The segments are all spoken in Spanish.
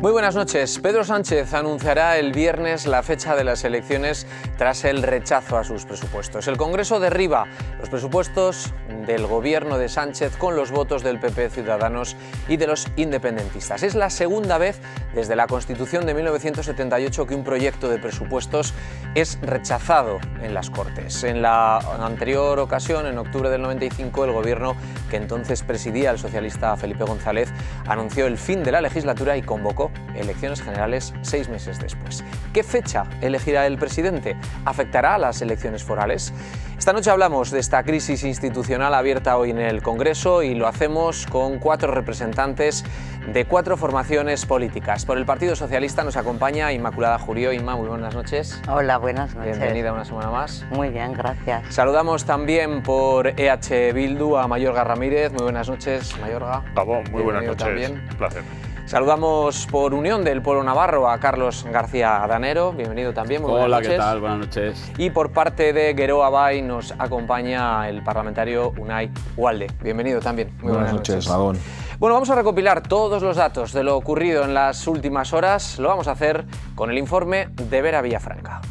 Muy buenas noches. Pedro Sánchez anunciará el viernes la fecha de las elecciones tras el rechazo a sus presupuestos. El Congreso derriba los presupuestos del gobierno de Sánchez con los votos del PP, Ciudadanos y de los independentistas. Es la segunda vez desde la Constitución de 1978 que un proyecto de presupuestos es rechazado en las Cortes. En la anterior ocasión, en octubre del 95, el gobierno que entonces presidía el socialista Felipe González anunció el fin de la legislatura y convocó elecciones generales 6 meses después. ¿Qué fecha elegirá el presidente? ¿Afectará a las elecciones forales? Esta noche hablamos de esta crisis institucional abierta hoy en el Congreso y lo hacemos con 4 representantes de 4 formaciones políticas. Por el Partido Socialista nos acompaña Inmaculada Jurió. Inma, muy buenas noches. Hola, buenas noches. Bienvenida una semana más. Muy bien, gracias. Saludamos también por EH Bildu a Mayorga Ramírez. Muy buenas noches, Mayorga. Gabón, muy buenas noches. También. Un placer. Saludamos por Unión del Pueblo Navarro a Carlos García Danero, bienvenido también, muy buenas noches. Hola, ¿qué tal? Buenas noches. Y por parte de Geroa Bai nos acompaña el parlamentario Unai Ugalde, bienvenido también, muy buenas noches. Gabón. Bueno, vamos a recopilar todos los datos de lo ocurrido en las últimas horas, lo vamos a hacer con el informe de Vera Villafranca.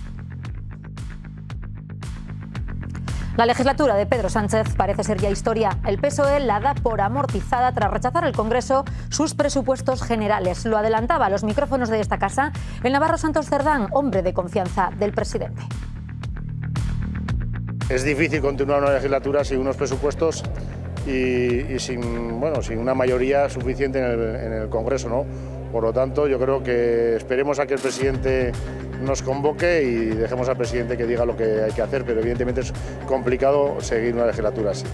La legislatura de Pedro Sánchez parece ser ya historia. El PSOE la da por amortizada tras rechazar el Congreso sus presupuestos generales. Lo adelantaba a los micrófonos de esta casa el navarro Santos Cerdán, hombre de confianza del presidente. Es difícil continuar una legislatura sin unos presupuestos y sin una mayoría suficiente en el Congreso, ¿no? Por lo tanto, yo creo que esperemos a que el presidente nos convoque y dejemos al presidente que diga lo que hay que hacer, pero evidentemente es complicado seguir una legislatura así.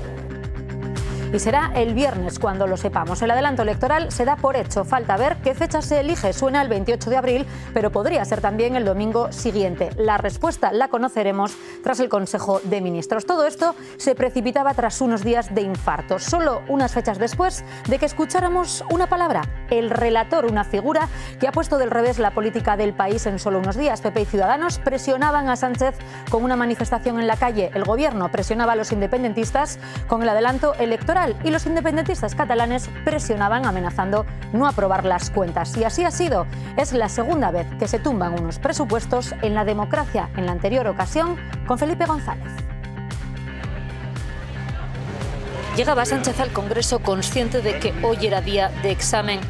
Y será el viernes cuando lo sepamos. El adelanto electoral se da por hecho. Falta ver qué fecha se elige. Suena el 28 de abril, pero podría ser también el domingo siguiente. La respuesta la conoceremos tras el Consejo de Ministros. Todo esto se precipitaba tras unos días de infarto. Solo unas fechas después de que escucháramos una palabra, el relator, una figura que ha puesto del revés la política del país en solo unos días. PP y Ciudadanos presionaban a Sánchez con una manifestación en la calle. El gobierno presionaba a los independentistas con el adelanto electoral. Y los independentistas catalanes presionaban amenazando no aprobar las cuentas. Y así ha sido. Es la segunda vez que se tumban unos presupuestos en la democracia. En la anterior ocasión, con Felipe González. Llegaba Sánchez al Congreso consciente de que hoy era día de examen.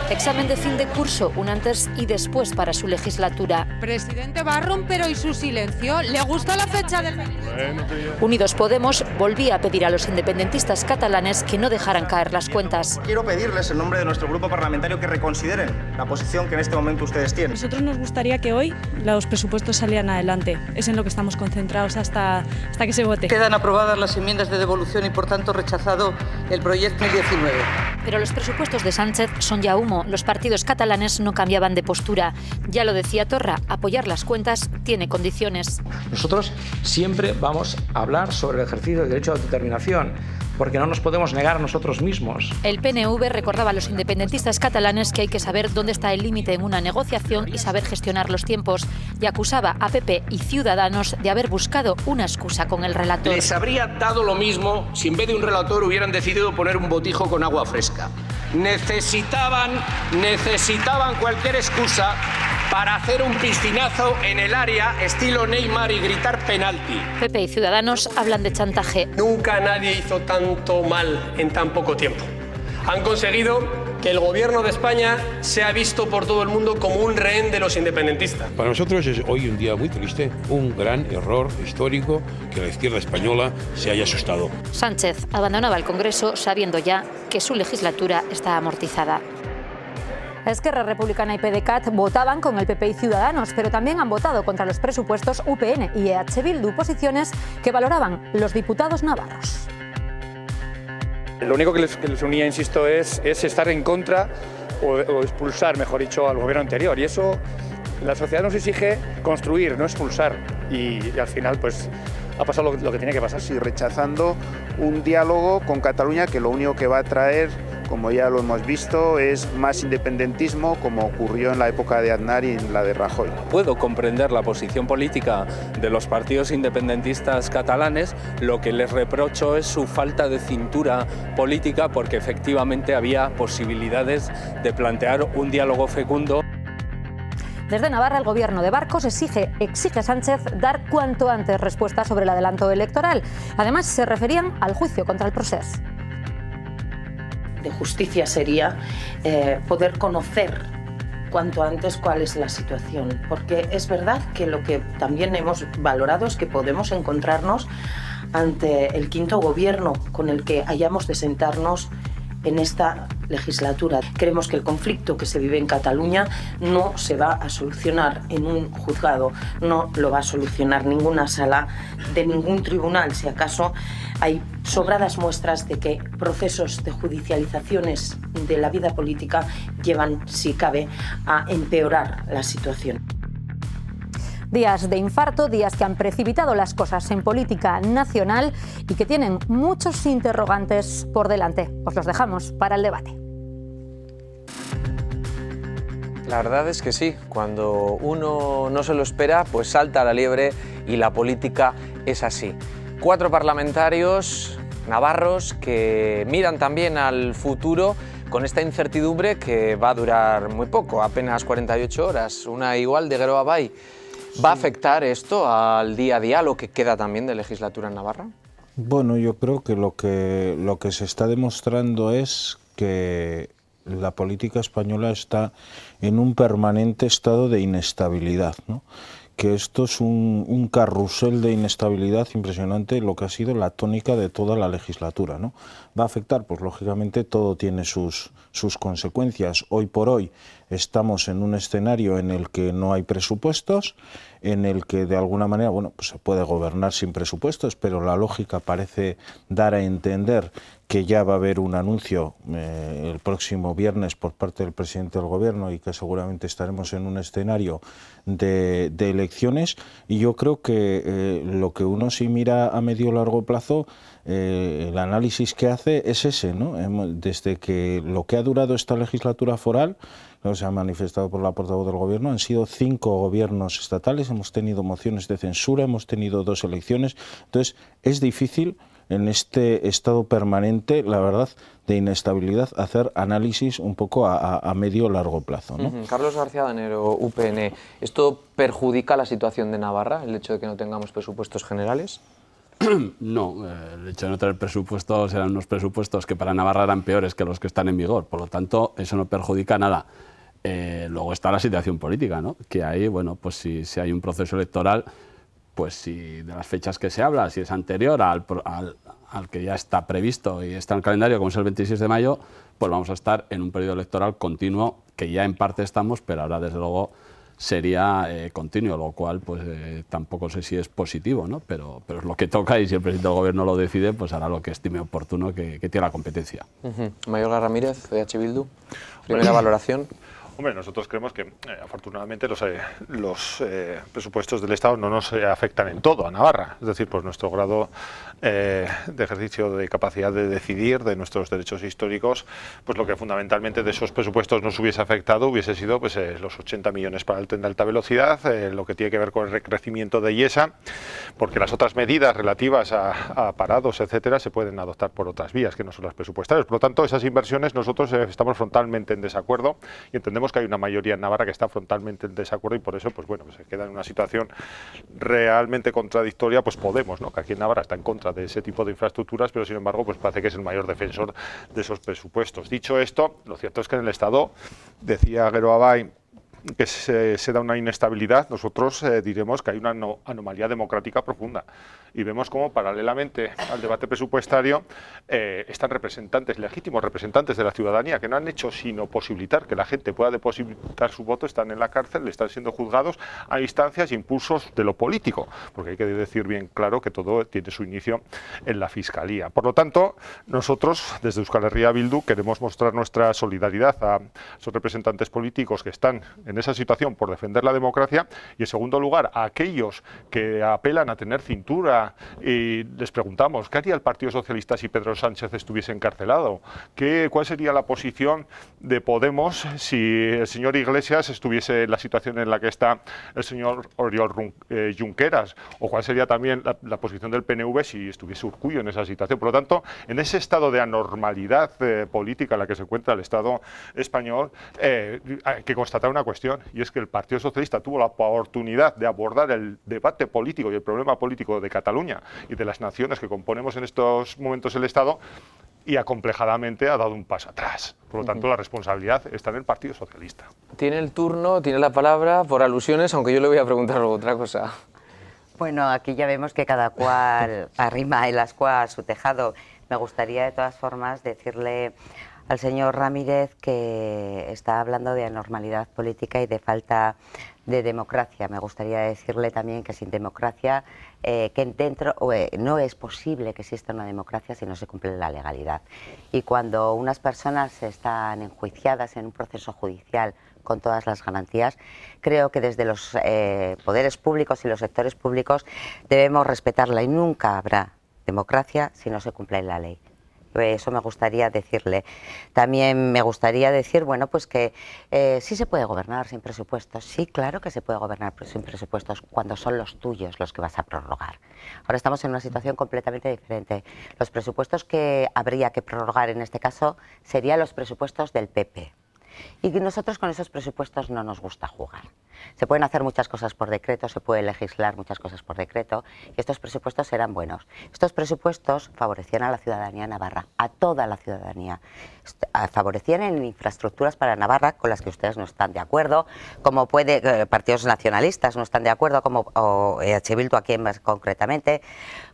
Examen de fin de curso, un antes y después para su legislatura. Presidente va a romper hoy su silencio. ¿Le gusta la fecha del 28? Unidos Podemos volvía a pedir a los independentistas catalanes que no dejaran caer las cuentas. Quiero pedirles en nombre de nuestro grupo parlamentario que reconsideren la posición que en este momento ustedes tienen. Nosotros nos gustaría que hoy los presupuestos salieran adelante. Es en lo que estamos concentrados hasta que se vote. Quedan aprobadas las enmiendas de devolución y por tanto rechazado el proyecto 19. Pero los presupuestos de Sánchez son ya humo. Los partidos catalanes no cambiaban de postura. Ya lo decía Torra, apoyar las cuentas tiene condiciones. Nosotros siempre vamos a hablar sobre el ejercicio del derecho a autodeterminación, porque no nos podemos negar a nosotros mismos. El PNV recordaba a los independentistas catalanes que hay que saber dónde está el límite en una negociación y saber gestionar los tiempos, y acusaba a PP y Ciudadanos de haber buscado una excusa con el relator. Les habría dado lo mismo si en vez de un relator hubieran decidido poner un botijo con agua fresca. Necesitaban cualquier excusa para hacer un piscinazo en el área estilo Neymar y gritar penalti. PP y Ciudadanos hablan de chantaje. Nunca nadie hizo tanto mal en tan poco tiempo. Han conseguido que el gobierno de España sea visto por todo el mundo como un rehén de los independentistas. Para nosotros es hoy un día muy triste, un gran error histórico que la izquierda española se haya asustado. Sánchez abandonaba el Congreso sabiendo ya que su legislatura está amortizada. Esquerra Republicana y PDeCAT votaban con el PP y Ciudadanos, pero también han votado contra los presupuestos UPN y EH Bildu, posiciones que valoraban los diputados navarros. Lo único que les unía, insisto, es estar en contra o expulsar, mejor dicho, al gobierno anterior. Y eso la sociedad nos exige construir, no expulsar. Y al final, pues, ha pasado lo que tenía que pasar. Sí, rechazando un diálogo con Cataluña que lo único que va a traer como ya lo hemos visto, es más independentismo, como ocurrió en la época de Aznar y en la de Rajoy. Puedo comprender la posición política de los partidos independentistas catalanes, lo que les reprocho es su falta de cintura política, porque efectivamente había posibilidades de plantear un diálogo fecundo. Desde Navarra, el gobierno de Barcos exige a Sánchez dar cuanto antes respuesta sobre el adelanto electoral. Además, se referían al juicio contra el Procés. De justicia sería poder conocer cuanto antes cuál es la situación, porque es verdad que lo que también hemos valorado es que podemos encontrarnos ante el quinto gobierno con el que hayamos de sentarnos en esta legislatura. Creemos que el conflicto que se vive en Cataluña no se va a solucionar en un juzgado, no lo va a solucionar ninguna sala de ningún tribunal. Si acaso hay sobradas muestras de que procesos de judicializaciones de la vida política llevan, si cabe, a empeorar la situación. Días de infarto, días que han precipitado las cosas en política nacional y que tienen muchos interrogantes por delante. Os los dejamos para el debate. La verdad es que sí, cuando uno no se lo espera, pues salta a la liebre y la política es así. 4 parlamentarios navarros que miran también al futuro con esta incertidumbre que va a durar muy poco, apenas 48 horas, una igual de Geroa Bai. ¿Va a afectar esto al día a día, lo que queda también de legislatura en Navarra? Bueno, yo creo que lo que se está demostrando es que la política española está en un permanente estado de inestabilidad, ¿no? Que esto es un carrusel de inestabilidad impresionante, lo que ha sido la tónica de toda la legislatura, ¿no? ¿Va a afectar? Pues lógicamente todo tiene sus consecuencias. Hoy por hoy estamos en un escenario en el que no hay presupuestos, en el que de alguna manera, bueno, pues se puede gobernar sin presupuestos, pero la lógica parece dar a entender que ya va a haber un anuncio el próximo viernes por parte del presidente del gobierno y que seguramente estaremos en un escenario de elecciones. Y yo creo que lo que uno sí mira a medio o largo plazo, el análisis que hace es ese, ¿no? Desde que lo que ha durado esta legislatura foral, que se ha manifestado por la portavoz del gobierno, han sido 5 gobiernos estatales, hemos tenido mociones de censura, hemos tenido 2 elecciones, entonces es difícil en este estado permanente, la verdad, de inestabilidad, hacer análisis un poco a medio o largo plazo, ¿no? Carlos García Danero, UPN, ¿esto perjudica la situación de Navarra, el hecho de que no tengamos presupuestos generales? No, el hecho de no tener presupuestos eran unos presupuestos que para Navarra eran peores que los que están en vigor, por lo tanto eso no perjudica nada. Luego está la situación política, ¿no? Que ahí, bueno, pues si hay un proceso electoral, pues si de las fechas que se habla, si es anterior al que ya está previsto y está en el calendario, como es el 26 de mayo, pues vamos a estar en un periodo electoral continuo, que ya en parte estamos, pero ahora desde luego sería continuo, lo cual pues tampoco sé si es positivo, ¿no? Pero es lo que toca y si el presidente del gobierno lo decide, pues hará lo que estime oportuno, que tiene la competencia. Mayorga Ramírez, de H. Bildu, primera valoración. Hombre, nosotros creemos que afortunadamente los presupuestos del Estado no nos afectan en todo a Navarra. Es decir, pues nuestro grado de ejercicio de capacidad de decidir de nuestros derechos históricos, pues lo que fundamentalmente de esos presupuestos nos hubiese afectado hubiese sido pues los 80 millones para el tren de alta velocidad, lo que tiene que ver con el recrecimiento de IESA, porque las otras medidas relativas a parados, etcétera, se pueden adoptar por otras vías que no son las presupuestarias. Por lo tanto, esas inversiones nosotros estamos frontalmente en desacuerdo y entendemos que hay una mayoría en Navarra que está frontalmente en desacuerdo y por eso pues bueno, pues se queda en una situación realmente contradictoria. Pues Podemos, ¿no? Que aquí en Navarra está en contra de ese tipo de infraestructuras, pero sin embargo pues parece que es el mayor defensor de esos presupuestos. Dicho esto, lo cierto es que en el Estado, decía Geroa Bai, que se da una inestabilidad. Nosotros diremos que hay una anomalía democrática profunda y vemos cómo paralelamente al debate presupuestario están representantes, legítimos representantes de la ciudadanía, que no han hecho sino posibilitar que la gente pueda depositar su voto, están en la cárcel, están siendo juzgados a instancias e impulsos de lo político, porque hay que decir bien claro que todo tiene su inicio en la Fiscalía. Por lo tanto, nosotros desde Euskal Herria Bildu queremos mostrar nuestra solidaridad a esos representantes políticos que están en esa situación por defender la democracia, y en segundo lugar a aquellos que apelan a tener cintura, y les preguntamos, ¿qué haría el Partido Socialista si Pedro Sánchez estuviese encarcelado? ¿Cuál sería la posición de Podemos si el señor Iglesias estuviese en la situación en la que está el señor Oriol Junqueras? ¿O cuál sería también la posición del PNV si estuviese Urkullu en esa situación? Por lo tanto, en ese estado de anormalidad política en la que se encuentra el Estado español, hay que constatar una cuestión, y es que el Partido Socialista tuvo la oportunidad de abordar el debate político y el problema político de Cataluña y de las naciones que componemos en estos momentos el Estado, y acomplejadamente ha dado un paso atrás. Por lo tanto, la responsabilidad está en el Partido Socialista. Tiene el turno, tiene la palabra por alusiones, aunque yo le voy a preguntar luego otra cosa. Bueno, aquí ya vemos que cada cual arrima el ascua a su tejado. Me gustaría, de todas formas, decirle al señor Ramírez que está hablando de anormalidad política y de falta de democracia. Me gustaría decirle también que sin democracia, no es posible que exista una democracia si no se cumple la legalidad. Y cuando unas personas están enjuiciadas en un proceso judicial con todas las garantías, creo que desde los poderes públicos y los sectores públicos debemos respetarla, y nunca habrá democracia si no se cumple la ley. Eso me gustaría decirle. También me gustaría decir, bueno, pues que sí se puede gobernar sin presupuestos. Sí, claro que se puede gobernar sin presupuestos cuando son los tuyos los que vas a prorrogar. Ahora estamos en una situación completamente diferente. Los presupuestos que habría que prorrogar en este caso serían los presupuestos del PP. Y nosotros con esos presupuestos no nos gusta jugar. Se pueden hacer muchas cosas por decreto, se puede legislar muchas cosas por decreto, y estos presupuestos serán buenos. Estos presupuestos favorecían a la ciudadanía navarra, a toda la ciudadanía. Favorecían en infraestructuras para Navarra con las que ustedes no están de acuerdo, como partidos nacionalistas no están de acuerdo, o EH Bildu aquí más concretamente,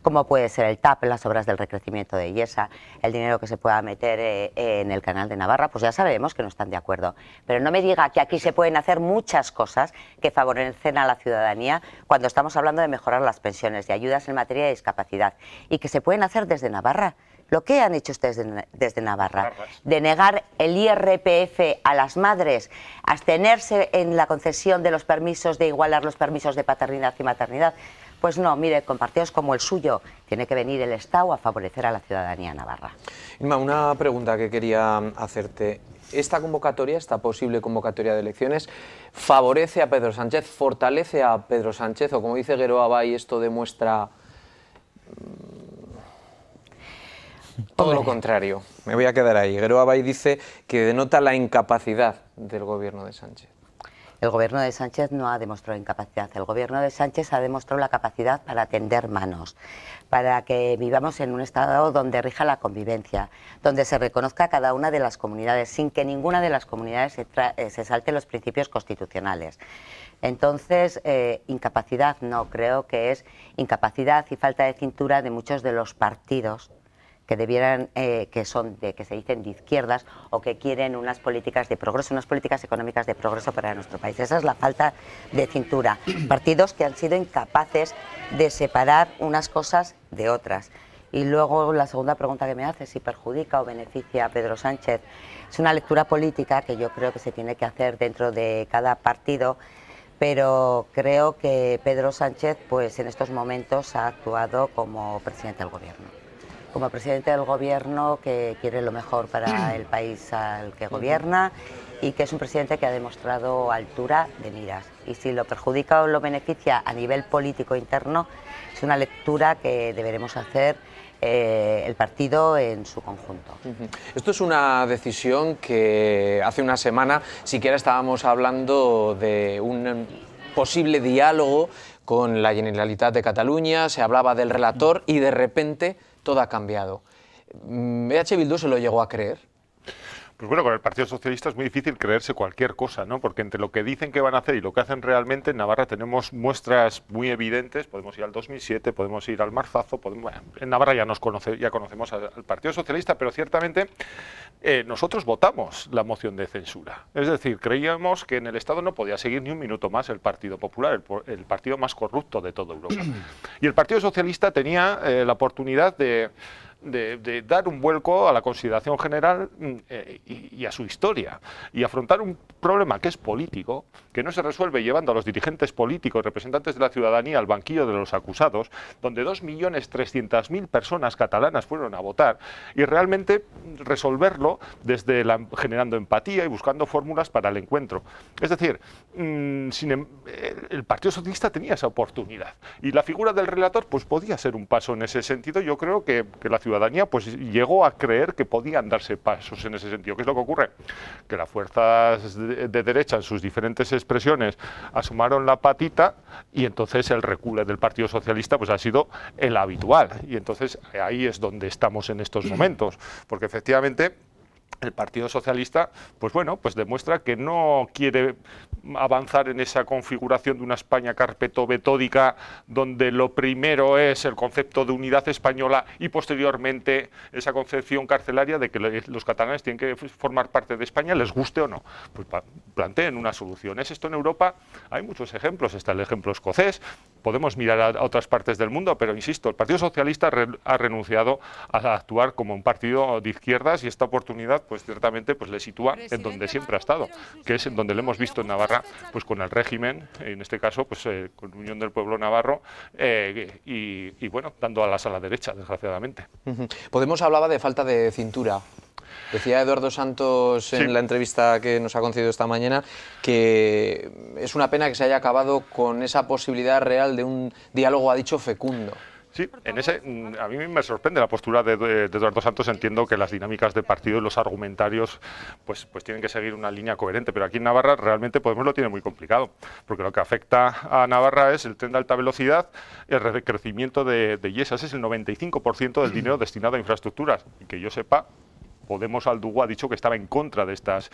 como puede ser el TAP, las obras del recrecimiento de Illesa, el dinero que se pueda meter en el canal de Navarra, pues ya sabemos que no están de acuerdo. Pero no me diga que aquí se pueden hacer muchas cosas que favorecen a la ciudadanía cuando estamos hablando de mejorar las pensiones, de ayudas en materia de discapacidad, y que se pueden hacer desde Navarra. Lo que han hecho ustedes desde Navarra, de negar el IRPF a las madres, abstenerse en la concesión de los permisos, de igualar los permisos de paternidad y maternidad, pues no, mire, con partidos como el suyo tiene que venir el Estado a favorecer a la ciudadanía navarra. Inma, una pregunta que quería hacerte. ¿Esta convocatoria, esta posible convocatoria de elecciones, favorece a Pedro Sánchez, fortalece a Pedro Sánchez, o como dice Guero Abay, esto demuestra todo lo contrario? Me voy a quedar ahí. Guero Abay dice que denota la incapacidad del gobierno de Sánchez. El gobierno de Sánchez no ha demostrado incapacidad. El gobierno de Sánchez ha demostrado la capacidad para tender manos, para que vivamos en un estado donde rija la convivencia, donde se reconozca cada una de las comunidades, sin que ninguna de las comunidades se salte los principios constitucionales. Entonces, incapacidad no, creo que es incapacidad y falta de cintura de muchos de los partidos que debieran, que se dicen de izquierdas, o que quieren unas políticas de progreso, unas políticas económicas de progreso para nuestro país. Esa es la falta de cintura. Partidos que han sido incapaces de separar unas cosas de otras. Y luego la segunda pregunta que me hace, si perjudica o beneficia a Pedro Sánchez, es una lectura política que yo creo que se tiene que hacer dentro de cada partido, pero creo que Pedro Sánchez, pues en estos momentos ha actuado como presidente del gobierno. Como presidente del gobierno que quiere lo mejor para el país al que gobierna, y que es un presidente que ha demostrado altura de miras. Y si lo perjudica o lo beneficia a nivel político interno, es una lectura que deberemos hacer el partido en su conjunto. Esto es una decisión que hace una semana siquiera estábamos hablando de un posible diálogo con la Generalitat de Cataluña, se hablaba del relator y de repente todo ha cambiado. ¿EH Bildu se lo llegó a creer? Pues bueno, con el Partido Socialista es muy difícil creerse cualquier cosa, ¿no? Porque entre lo que dicen que van a hacer y lo que hacen realmente, en Navarra tenemos muestras muy evidentes. Podemos ir al 2007, podemos ir al Marzazo, bueno, en Navarra ya conocemos al Partido Socialista, pero ciertamente nosotros votamos la moción de censura. Es decir, creíamos que en el Estado no podía seguir ni un minuto más el Partido Popular, el partido más corrupto de toda Europa. Y el Partido Socialista tenía la oportunidad de de dar un vuelco a la consideración general y a su historia, y afrontar un problema que es político, que no se resuelve llevando a los dirigentes políticos, representantes de la ciudadanía, al banquillo de los acusados, donde 2.300.000 personas catalanas fueron a votar, y realmente resolverlo desde generando empatía y buscando fórmulas para el encuentro. Es decir, el Partido Socialista tenía esa oportunidad, y la figura del relator pues podía ser un paso en ese sentido. Yo creo que la ciudadanía pues llegó a creer que podían darse pasos en ese sentido. ¿Qué es lo que ocurre? Que las fuerzas de derecha en sus diferentes expresiones asomaron la patita, y entonces el recule del Partido Socialista pues ha sido el habitual, y entonces ahí es donde estamos en estos momentos, porque efectivamente el Partido Socialista, pues bueno, pues demuestra que no quiere avanzar en esa configuración de una España carpeto-betódica, donde lo primero es el concepto de unidad española y posteriormente esa concepción carcelaria de que los catalanes tienen que formar parte de España, les guste o no. Pues planteen una solución. ¿Es esto en Europa? Hay muchos ejemplos. Está el ejemplo escocés, podemos mirar a otras partes del mundo, pero insisto, el Partido Socialista ha renunciado a actuar como un partido de izquierdas, y esta oportunidad pues ciertamente pues le sitúa en donde siempre ha estado, que es en donde lo hemos visto en Navarra, pues con el régimen, en este caso pues con Unión del Pueblo Navarro, y bueno, dando alas a la derecha, desgraciadamente. Podemos hablaba de falta de cintura. Decía Eduardo Santos en la entrevista que nos ha concedido esta mañana que es una pena que se haya acabado con esa posibilidad real de un diálogo, ha dicho, fecundo. Sí, a mí me sorprende la postura de Eduardo Santos. Entiendo que las dinámicas de partido y los argumentarios pues tienen que seguir una línea coherente, pero aquí en Navarra realmente Podemos lo tiene muy complicado, porque lo que afecta a Navarra es el tren de alta velocidad, el crecimiento de IESAS, es el 95% del dinero destinado a infraestructuras, y que yo sepa, Podemos Aldugo ha dicho que estaba en contra de estas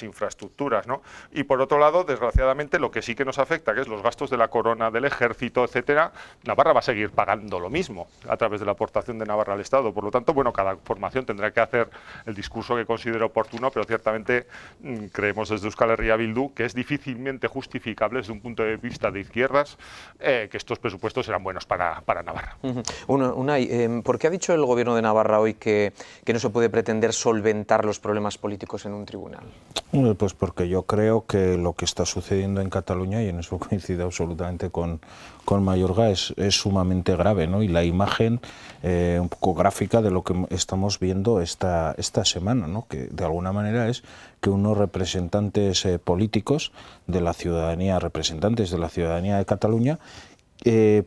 infraestructuras, ¿no? Y por otro lado, desgraciadamente, lo que sí que nos afecta, que es los gastos de la corona, del ejército, etcétera, Navarra va a seguir pagando lo mismo a través de la aportación de Navarra al Estado. Por lo tanto, bueno, cada formación tendrá que hacer el discurso que considere oportuno, pero ciertamente creemos desde Euskal Herria Bildu que es difícilmente justificable desde un punto de vista de izquierdas que estos presupuestos serán buenos para Navarra. Unai, ¿por qué ha dicho el Gobierno de Navarra hoy que no se puede pretender solventar los problemas políticos en un tribunal? Pues porque yo creo que lo que está sucediendo en Cataluña, y en eso coincido absolutamente con Mayorga, es sumamente grave, ¿no? Y la imagen un poco gráfica de lo que estamos viendo esta semana, ¿no? Que de alguna manera es que unos representantes políticos de la ciudadanía, representantes de la ciudadanía de Cataluña,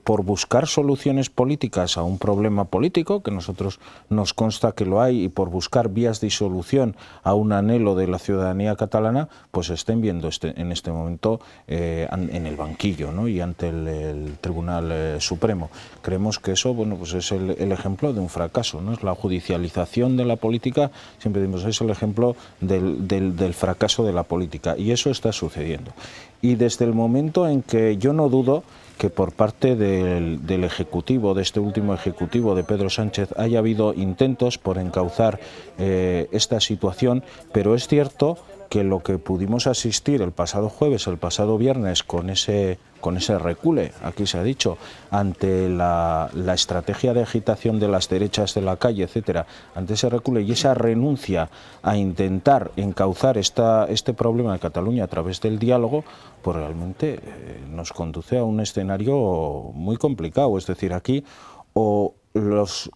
por buscar soluciones políticas a un problema político, que nosotros nos consta que lo hay, y por buscar vías de solución a un anhelo de la ciudadanía catalana, pues estén viendo en este momento en el banquillo, ¿no? Y ante el Tribunal Supremo. Creemos que eso, bueno, pues es el ejemplo de un fracaso, ¿no? Es la judicialización de la política, siempre decimos, es el ejemplo del fracaso de la política, y eso está sucediendo. Y desde el momento en que yo no dudo que por parte del Ejecutivo, de este último Ejecutivo de Pedro Sánchez, haya habido intentos por encauzar esta situación, pero es cierto que lo que pudimos asistir el pasado jueves, el pasado viernes, con ese recule, aquí se ha dicho, ante la estrategia de agitación de las derechas de la calle, etcétera, ante ese recule y esa renuncia a intentar encauzar este problema de Cataluña a través del diálogo, pues realmente nos conduce a un escenario muy complicado. Es decir, aquí o los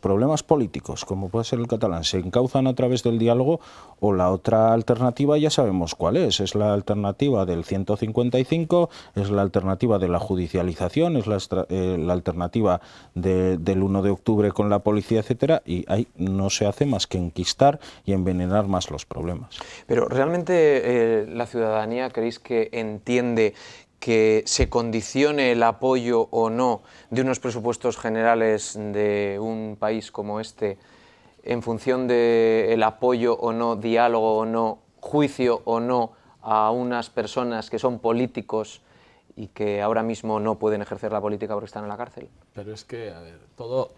problemas políticos, como puede ser el catalán, se encauzan a través del diálogo, o la otra alternativa ya sabemos cuál es la alternativa del 155, es la alternativa de la judicialización, es la alternativa del 1 de octubre con la policía, etcétera, y ahí no se hace más que enquistar y envenenar más los problemas. Pero realmente la ciudadanía, ¿creéis que entiende que se condicione el apoyo o no de unos presupuestos generales de un país como este en función del apoyo o no, diálogo o no, juicio o no a unas personas que son políticos y que ahora mismo no pueden ejercer la política porque están en la cárcel? Pero es que, a ver, todo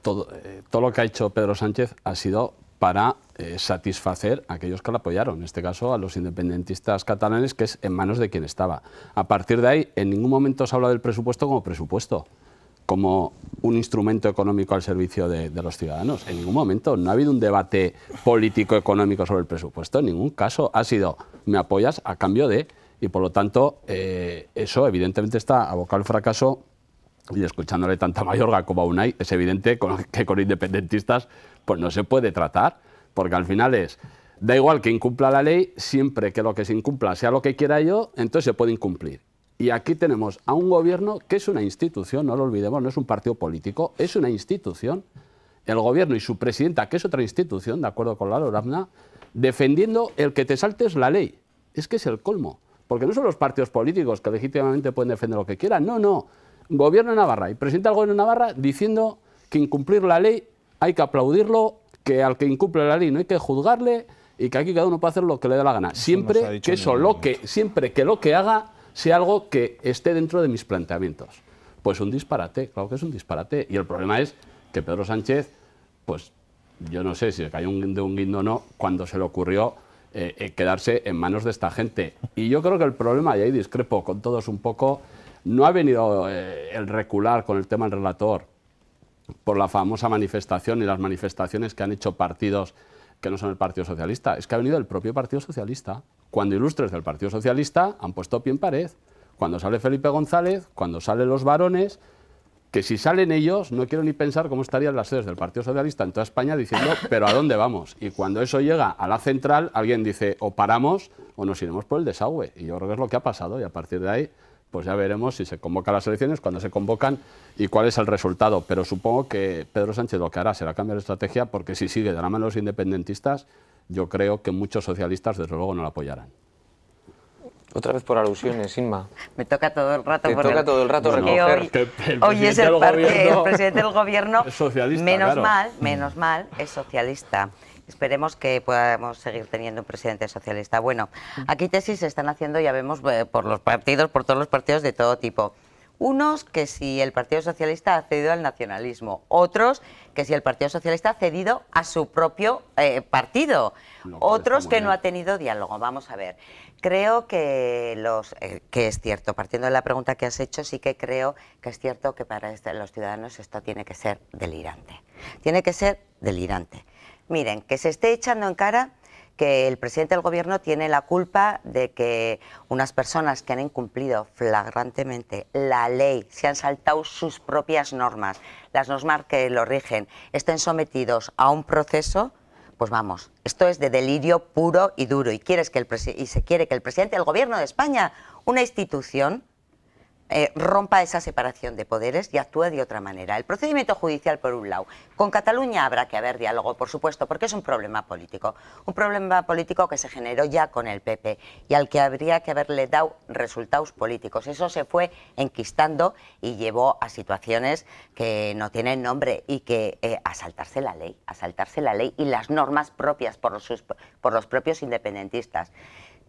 lo que ha hecho Pedro Sánchez ha sido para satisfacer a aquellos que lo apoyaron, en este caso a los independentistas catalanes, que es en manos de quien estaba. A partir de ahí, en ningún momento se ha hablado del presupuesto como presupuesto. como un instrumento económico al servicio de los ciudadanos. En ningún momento no ha habido un debate político-económico sobre el presupuesto, en ningún caso. Ha sido, me apoyas a cambio de... Y por lo tanto, eso evidentemente está abocado al fracaso. Y escuchándole tanto a Mayorga como a Unai, es evidente que con independentistas pues no se puede tratar, porque al final da igual que incumpla la ley, siempre que lo que se incumpla sea lo que quiera yo, entonces se puede incumplir. Y aquí tenemos a un gobierno que es una institución, no lo olvidemos, no es un partido político, es una institución. El gobierno y su presidenta, que es otra institución, de acuerdo con la Lorazna, defendiendo el que te saltes la ley. Es que es el colmo, porque no son los partidos políticos que legítimamente pueden defender lo que quieran, no. Gobierno de Navarra y presidente del Gobierno de Navarra diciendo que incumplir la ley hay que aplaudirlo, que al que incumple la ley no hay que juzgarle y que aquí cada uno puede hacer lo que le dé la gana. Siempre que lo que haga sea algo que esté dentro de mis planteamientos. Pues un disparate, claro que es un disparate. Y el problema es que Pedro Sánchez, pues yo no sé si le cayó de un guindo o no, cuando se le ocurrió quedarse en manos de esta gente. Y yo creo que el problema, y ahí discrepo con todos un poco, no ha venido el recular con el tema del relator por la famosa manifestación y las manifestaciones que han hecho partidos que no son el Partido Socialista. Es que ha venido el propio Partido Socialista. Cuando ilustres del Partido Socialista han puesto pie en pared. Cuando sale Felipe González, cuando salen los varones, que si salen ellos, no quiero ni pensar cómo estarían las sedes del Partido Socialista en toda España diciendo, pero ¿a dónde vamos? Y cuando eso llega a la central, alguien dice, o paramos o nos iremos por el desagüe. Y yo creo que es lo que ha pasado, y a partir de ahí pues ya veremos si se convocan las elecciones, cuándo se convocan y cuál es el resultado. Pero supongo que Pedro Sánchez lo que hará será cambiar de estrategia, porque si sigue de la mano de los independentistas, yo creo que muchos socialistas desde luego no lo apoyarán. Otra vez por alusiones, Inma. Me toca todo el rato. Te toca todo el rato recoger. Hoy es el presidente del gobierno, es socialista, menos mal, es socialista. Esperemos que podamos seguir teniendo un presidente socialista. Bueno, aquí tesis se están haciendo, ya vemos, por los partidos, por todos los partidos de todo tipo. Unos que si el Partido Socialista ha cedido al nacionalismo, otros que si el Partido Socialista ha cedido a su propio partido, otros que no ha tenido diálogo. Vamos a ver. Creo que es cierto, partiendo de la pregunta que has hecho, sí que creo que es cierto que para los ciudadanos esto tiene que ser delirante. Tiene que ser delirante. Miren, que se esté echando en cara que el presidente del gobierno tiene la culpa de que unas personas que han incumplido flagrantemente la ley, se han saltado sus propias normas, las normas que lo rigen, estén sometidos a un proceso, pues vamos, esto es de delirio puro y duro. Y se quiere que el presidente del gobierno de España, una institución, rompa esa separación de poderes y actúe de otra manera. El procedimiento judicial, por un lado. Con Cataluña habrá que haber diálogo, por supuesto, porque es un problema político que se generó ya con el PP y al que habría que haberle dado resultados políticos. Eso se fue enquistando y llevó a situaciones que no tienen nombre y que a saltarse la ley y las normas propias por los propios independentistas.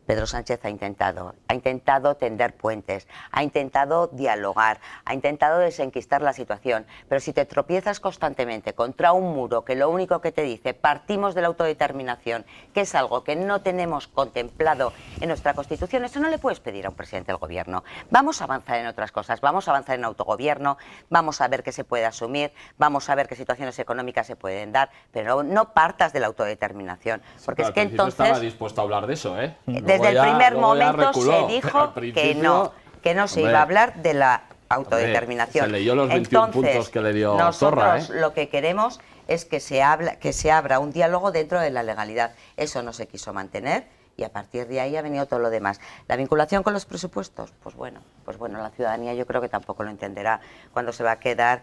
Pedro Sánchez ha intentado tender puentes, ha intentado dialogar, ha intentado desenquistar la situación, pero si te tropiezas constantemente contra un muro que lo único que te dice partimos de la autodeterminación, que es algo que no tenemos contemplado en nuestra Constitución, eso no le puedes pedir a un presidente del gobierno. Vamos a avanzar en otras cosas, vamos a avanzar en autogobierno, vamos a ver qué se puede asumir, vamos a ver qué situaciones económicas se pueden dar, pero no partas de la autodeterminación, porque es que entonces... estaba dispuesto a hablar de eso, ¿eh? Desde el primer momento se dijo que no se iba a hablar de la autodeterminación. Se leyó los 21 puntos que le dio Torra, nosotros lo que queremos es que se abra un diálogo dentro de la legalidad. Eso no se quiso mantener y a partir de ahí ha venido todo lo demás. La vinculación con los presupuestos, pues bueno, la ciudadanía yo creo que tampoco lo entenderá cuando se va a quedar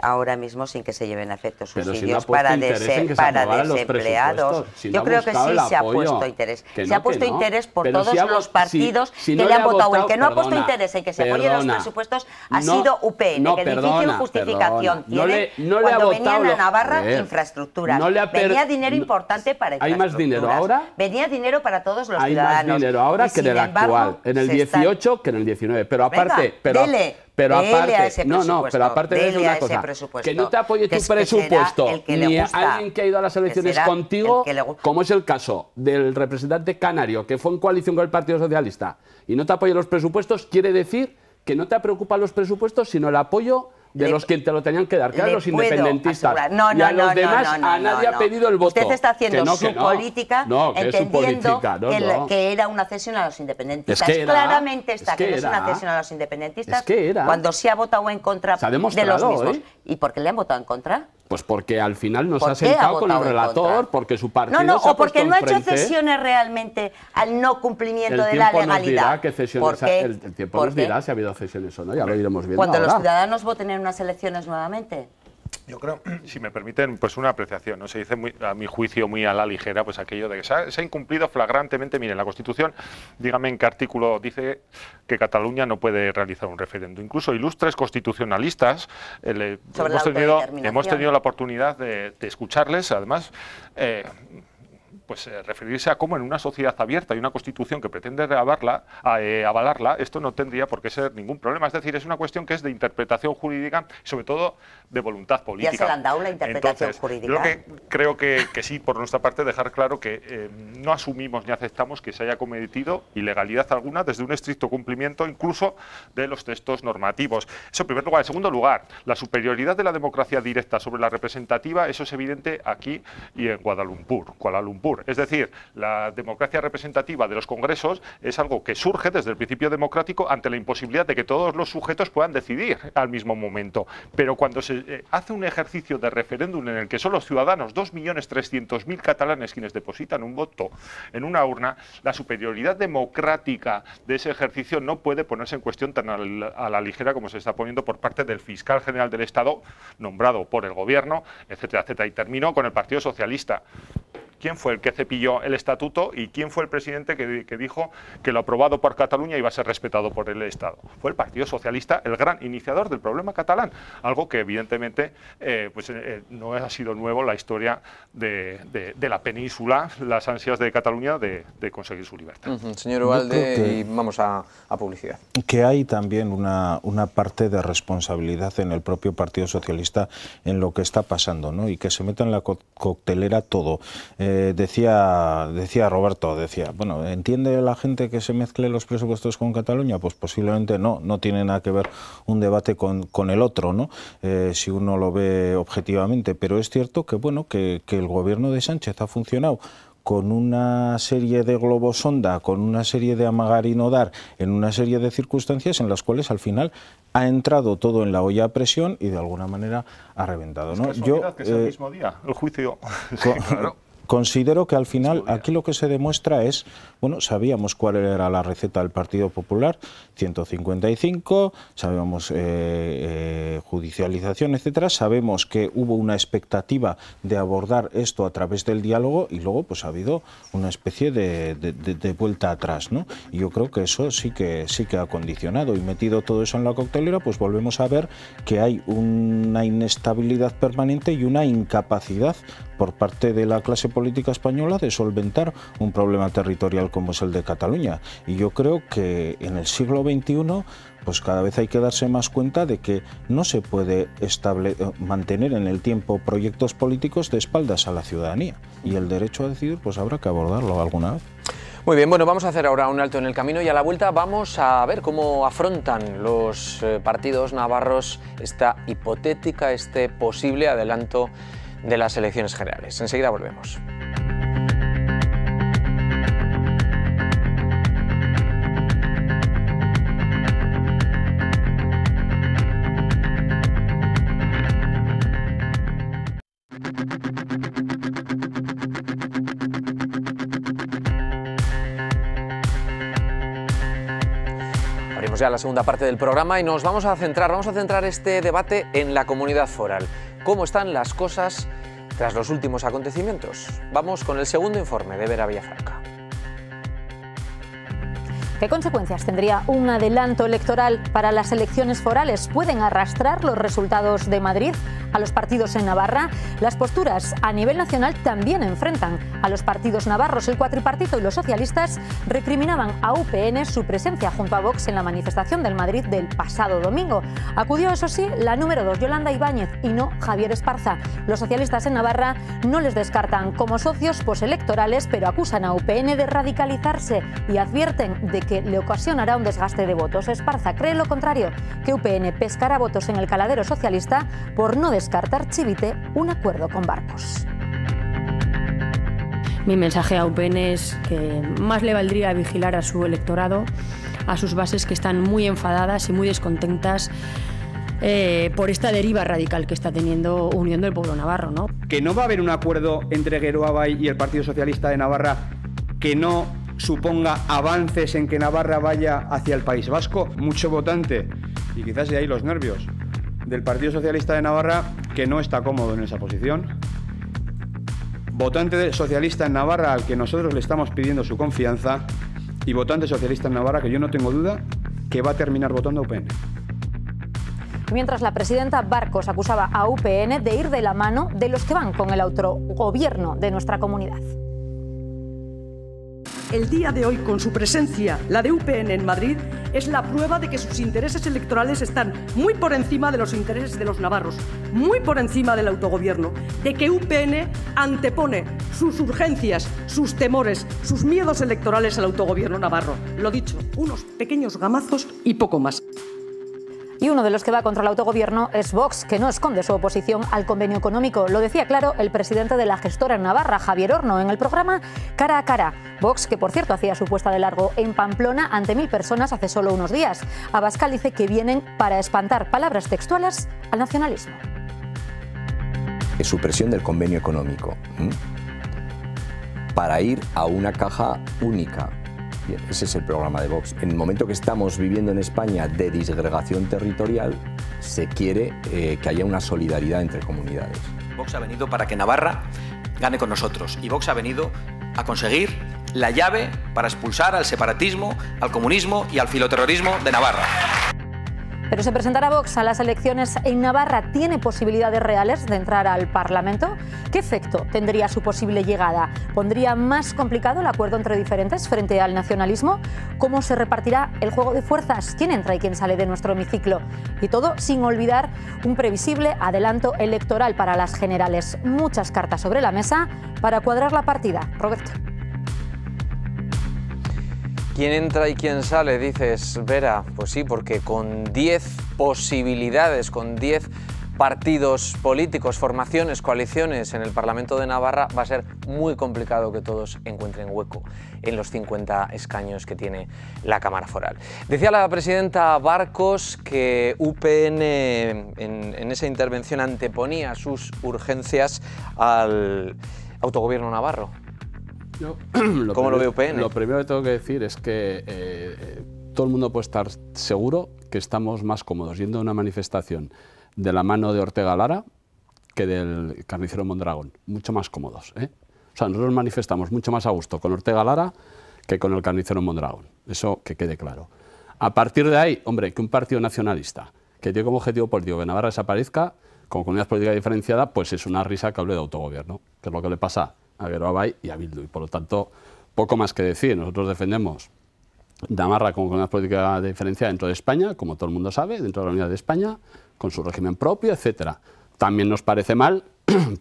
ahora mismo sin que se lleven a efecto subsidios para desempleados. Yo creo que sí se ha puesto interés. Se ha puesto interés por todos los partidos que le han votado. El que no ha puesto interés en que se apoyen los presupuestos ha sido UPN, que difícil justificación tiene cuando venían a Navarra infraestructuras. Venía dinero importante para infraestructuras. ¿Hay más dinero ahora? Venía dinero para todos los ciudadanos. Hay más dinero ahora que en el actual, en el 18 que en el 19. Pero aparte, pero aparte de eso una cosa, que no te apoye tu presupuesto ni alguien que ha ido a las elecciones contigo, como es el caso del representante canario que fue en coalición con el Partido Socialista y no te apoye los presupuestos, quiere decir que no te preocupan los presupuestos, sino el apoyo de los que te lo tenían que dar, que eran los independentistas. Y a los demás, a nadie ha pedido el voto. Usted está haciendo su política, entendiendo que era una cesión a los independentistas. Claramente está que no es una cesión a los independentistas cuando se ha votado en contra de los mismos. ¿Y por qué le han votado en contra? Pues porque al final nos ha sentado con el relator, porque su partido se ha o porque puesto no ha hecho enfrente. cesiones realmente al no cumplimiento de la legalidad. El tiempo nos dirá si ha habido cesiones o no, ya lo iremos viendo. Cuando los ciudadanos voten en unas elecciones nuevamente. Yo creo, si me permiten, pues una apreciación, ¿no? Se dice a mi juicio muy a la ligera, pues aquello de que se ha incumplido flagrantemente. Miren, la Constitución, dígame en qué artículo dice que Cataluña no puede realizar un referéndum. Incluso ilustres constitucionalistas hemos tenido la oportunidad de escucharles, además, referirse a cómo en una sociedad abierta y una constitución que pretende avalarla, esto no tendría por qué ser ningún problema. Es decir, es una cuestión que es de interpretación jurídica y sobre todo de voluntad política. Ya se le han dado la interpretación jurídica. Yo creo que sí, por nuestra parte, dejar claro que no asumimos ni aceptamos que se haya cometido ilegalidad alguna desde un estricto cumplimiento incluso de los textos normativos. Eso en primer lugar. En segundo lugar, la superioridad de la democracia directa sobre la representativa, eso es evidente aquí y en Kuala Lumpur. Es decir, la democracia representativa de los congresos es algo que surge desde el principio democrático ante la imposibilidad de que todos los sujetos puedan decidir al mismo momento. Pero cuando se hace un ejercicio de referéndum en el que son los ciudadanos, 2.300.000 catalanes quienes depositan un voto en una urna, la superioridad democrática de ese ejercicio no puede ponerse en cuestión tan a la ligera como se está poniendo por parte del fiscal general del Estado, nombrado por el gobierno, etcétera, etcétera. Y termino con el Partido Socialista. ¿Quién fue el que cepilló el estatuto y quién fue el presidente que dijo que lo aprobado por Cataluña iba a ser respetado por el Estado? Fue el Partido Socialista, el gran iniciador del problema catalán, algo que evidentemente no ha sido nuevo en la historia de la península, las ansias de Cataluña de conseguir su libertad. Señor Ugalde, y vamos a publicidad. Que hay también una parte de responsabilidad en el propio Partido Socialista en lo que está pasando, ¿no? Y que se meta en la coctelera todo. Decía Roberto, bueno, ¿entiende la gente que se mezcle los presupuestos con Cataluña? Pues posiblemente no tiene nada que ver un debate con el otro, ¿no? Si uno lo ve objetivamente, pero es cierto que, bueno, que el gobierno de Sánchez ha funcionado con una serie de globosonda, con una serie de amagar y no dar, en una serie de circunstancias en las cuales al final ha entrado todo en la olla a presión y de alguna manera ha reventado, ¿no? Que es el mismo día, el juicio. Claro. Considero que al final aquí lo que se demuestra es, bueno, sabíamos cuál era la receta del Partido Popular, 155, sabemos judicialización, etcétera, sabemos que hubo una expectativa de abordar esto a través del diálogo y luego pues ha habido una especie de vuelta atrás, ¿no? Y yo creo que eso sí que ha condicionado, y metido todo eso en la coctelera, pues volvemos a ver que hay una inestabilidad permanente y una incapacidad por parte de la clase política española de solventar un problema territorial como es el de Cataluña. Y yo creo que en el siglo XXI pues cada vez hay que darse más cuenta de que no se puede mantener en el tiempo proyectos políticos de espaldas a la ciudadanía. Y el derecho a decidir pues habrá que abordarlo alguna vez. Muy bien, bueno, vamos a hacer ahora un alto en el camino y a la vuelta vamos a ver cómo afrontan los partidos navarros esta hipotética, este posible adelanto de las elecciones generales. Enseguida volvemos. Abrimos ya la segunda parte del programa y nos vamos a centrar este debate en la comunidad foral. ¿Cómo están las cosas tras los últimos acontecimientos? Vamos con el segundo informe de Vera Villafranca. ¿Qué consecuencias tendría un adelanto electoral para las elecciones forales? ¿Pueden arrastrar los resultados de Madrid a los partidos en Navarra? Las posturas a nivel nacional también enfrentan a los partidos navarros. El cuatripartito y los socialistas recriminaban a UPN su presencia junto a Vox en la manifestación del Madrid del pasado domingo. Acudió, eso sí, la número 2, Yolanda Ibáñez, y no Javier Esparza. Los socialistas en Navarra no les descartan como socios postelectorales, pero acusan a UPN de radicalizarse y advierten de que le ocasionará un desgaste de votos. Esparza cree lo contrario, que UPN pescará votos en el caladero socialista por no descartar, Chivite, un acuerdo con Barcos. Mi mensaje a UPN es que más le valdría vigilar a su electorado, a sus bases que están muy enfadadas y muy descontentas por esta deriva radical que está teniendo Unión del Pueblo Navarro, ¿no? Que no va a haber un acuerdo entre Geroa Bai y el Partido Socialista de Navarra que no suponga avances en que Navarra vaya hacia el País Vasco. Mucho votante, y quizás de ahí los nervios, del Partido Socialista de Navarra que no está cómodo en esa posición. Votante socialista en Navarra al que nosotros le estamos pidiendo su confianza, y votante socialista en Navarra que yo no tengo duda que va a terminar votando a UPN. Mientras la presidenta Barcos acusaba a UPN de ir de la mano de los que van con el autogobierno de nuestra comunidad. El día de hoy, con su presencia, la de UPN en Madrid, es la prueba de que sus intereses electorales están muy por encima de los intereses de los navarros, muy por encima del autogobierno, de que UPN antepone sus urgencias, sus temores, sus miedos electorales al autogobierno navarro. Lo dicho, unos pequeños gamazos y poco más. Y uno de los que va contra el autogobierno es Vox, que no esconde su oposición al convenio económico. Lo decía claro el presidente de la gestora en Navarra, Javier Horno, en el programa Cara a Cara. Vox, que por cierto hacía su puesta de largo en Pamplona ante 1000 personas hace solo unos días. Abascal dice que vienen para espantar, palabras textuales, al nacionalismo. Supresión del convenio económico para ir a una caja única. Bien, ese es el programa de Vox. En el momento que estamos viviendo en España de disgregación territorial, se quiere que haya una solidaridad entre comunidades. Vox ha venido para que Navarra gane con nosotros, y Vox ha venido a conseguir la llave para expulsar al separatismo, al comunismo y al filoterrorismo de Navarra. Pero ¿se presentará Vox a las elecciones en Navarra? ¿Tiene posibilidades reales de entrar al Parlamento? ¿Qué efecto tendría su posible llegada? ¿Pondría más complicado el acuerdo entre diferentes frente al nacionalismo? ¿Cómo se repartirá el juego de fuerzas? ¿Quién entra y quién sale de nuestro hemiciclo? Y todo sin olvidar un previsible adelanto electoral para las generales. Muchas cartas sobre la mesa para cuadrar la partida. Roberto. ¿Quién entra y quién sale? Dices, Vera. Pues sí, porque con 10 posibilidades, con 10 partidos políticos, formaciones, coaliciones en el Parlamento de Navarra, va a ser muy complicado que todos encuentren hueco en los 50 escaños que tiene la Cámara Foral. Decía la presidenta Barcos que UPN en esa intervención anteponía sus urgencias al autogobierno navarro. ¿Cómo lo ve UPN? Lo primero que tengo que decir es que todo el mundo puede estar seguro que estamos más cómodos yendo a una manifestación de la mano de Ortega Lara que del carnicero Mondragón. Mucho más cómodos, ¿eh? O sea, nosotros manifestamos mucho más a gusto con Ortega Lara que con el carnicero Mondragón. Eso que quede claro. A partir de ahí, hombre, que un partido nacionalista que tiene como objetivo político que Navarra desaparezca, como comunidad política diferenciada, pues es una risa que hable de autogobierno, que es lo que le pasa a Geroa Bai y a Bildu, y por lo tanto poco más que decir. Nosotros defendemos Navarra como comunidad política diferenciada dentro de España, como todo el mundo sabe, dentro de la unidad de España, con su régimen propio, etcétera. También nos parece mal,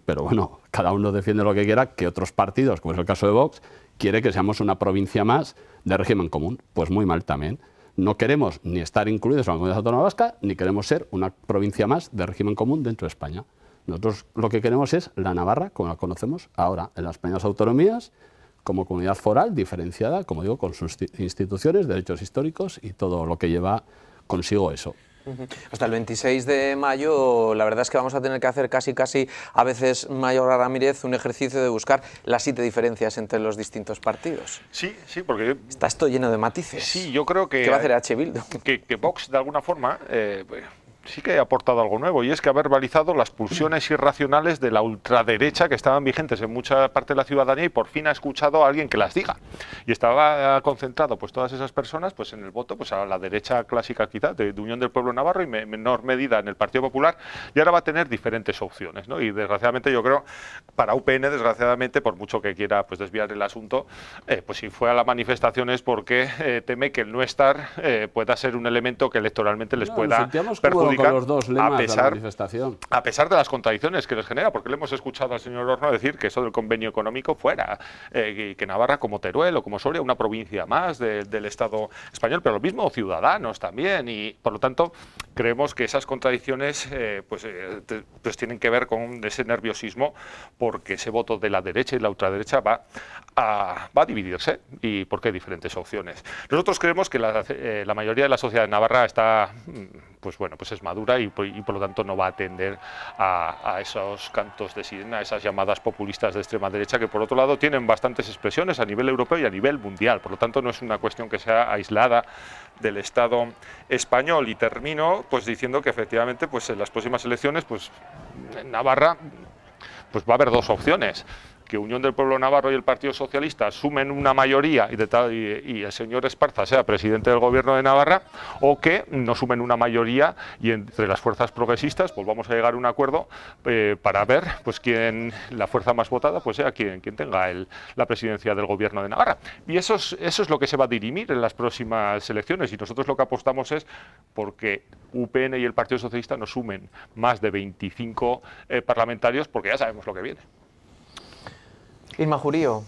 pero bueno, cada uno defiende lo que quiera, que otros partidos, como es el caso de Vox, quiere que seamos una provincia más de régimen común. Pues muy mal también. No queremos ni estar incluidos en la Comunidad Autónoma Vasca, ni queremos ser una provincia más de régimen común dentro de España. Nosotros lo que queremos es la Navarra, como la conocemos ahora, en las pequeñas autonomías, como comunidad foral diferenciada, como digo, con sus instituciones, derechos históricos y todo lo que lleva consigo eso. Hasta el 26 de mayo, la verdad es que vamos a tener que hacer casi a veces, Mayor Ramírez, un ejercicio de buscar las 7 diferencias entre los distintos partidos. Sí, porque... Está esto lleno de matices. Sí, yo creo que... ¿Qué va a hacer H. Bildu? Que Vox, de alguna forma... sí que ha aportado algo nuevo, y es que ha verbalizado las pulsiones irracionales de la ultraderecha que estaban vigentes en mucha parte de la ciudadanía, y por fin ha escuchado a alguien que las diga. Y estaba concentrado pues todas esas personas pues en el voto pues a la derecha clásica quizá de Unión del Pueblo Navarro, y en menor medida en el Partido Popular, y ahora va a tener diferentes opciones, ¿no? Y desgraciadamente yo creo, para UPN, desgraciadamente, por mucho que quiera pues desviar el asunto, pues si fue a la manifestación es porque teme que el no estar pueda ser un elemento que electoralmente les pueda perjudicar, con los dos lemas a de la manifestación. A pesar de las contradicciones que les genera, porque le hemos escuchado al señor Horno decir que eso del convenio económico fuera, y que Navarra como Teruel o como Soria, una provincia más del Estado español, pero lo mismo Ciudadanos también, y por lo tanto creemos que esas contradicciones pues tienen que ver con ese nerviosismo, porque ese voto de la derecha y la ultraderecha va a dividirse, y porque hay diferentes opciones. Nosotros creemos que la mayoría de la sociedad de Navarra está, pues bueno, pues es madura, y por lo tanto no va a atender a esos cantos de sirena, a esas llamadas populistas de extrema derecha, que por otro lado tienen bastantes expresiones a nivel europeo y a nivel mundial. Por lo tanto no es una cuestión que sea aislada del Estado español. Y termino pues diciendo que efectivamente pues en las próximas elecciones pues en Navarra pues va a haber dos opciones: que Unión del Pueblo Navarro y el Partido Socialista sumen una mayoría y el señor Esparza sea presidente del Gobierno de Navarra, o que no sumen una mayoría y entre las fuerzas progresistas pues vamos a llegar a un acuerdo para ver pues quién, la fuerza más votada, pues sea quien tenga la presidencia del Gobierno de Navarra. Y eso es lo que se va a dirimir en las próximas elecciones, y nosotros lo que apostamos es porque UPN y el Partido Socialista no sumen más de 25 parlamentarios, porque ya sabemos lo que viene. Irma Jurío.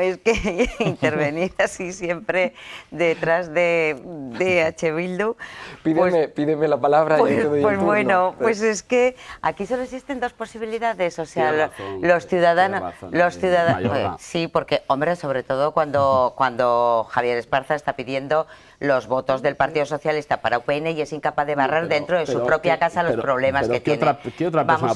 Es que intervenir así siempre detrás de H. Bildu. Pídeme la palabra. Pues, y yo te doy pues el turno. bueno, pues es que aquí solo existen dos posibilidades, o sea, los ciudadanos, sí, porque hombre, sobre todo cuando Javier Esparza está pidiendo los votos del Partido Socialista para UPN y es incapaz de barrer dentro de su propia casa los problemas que tiene. ¿Qué otra persona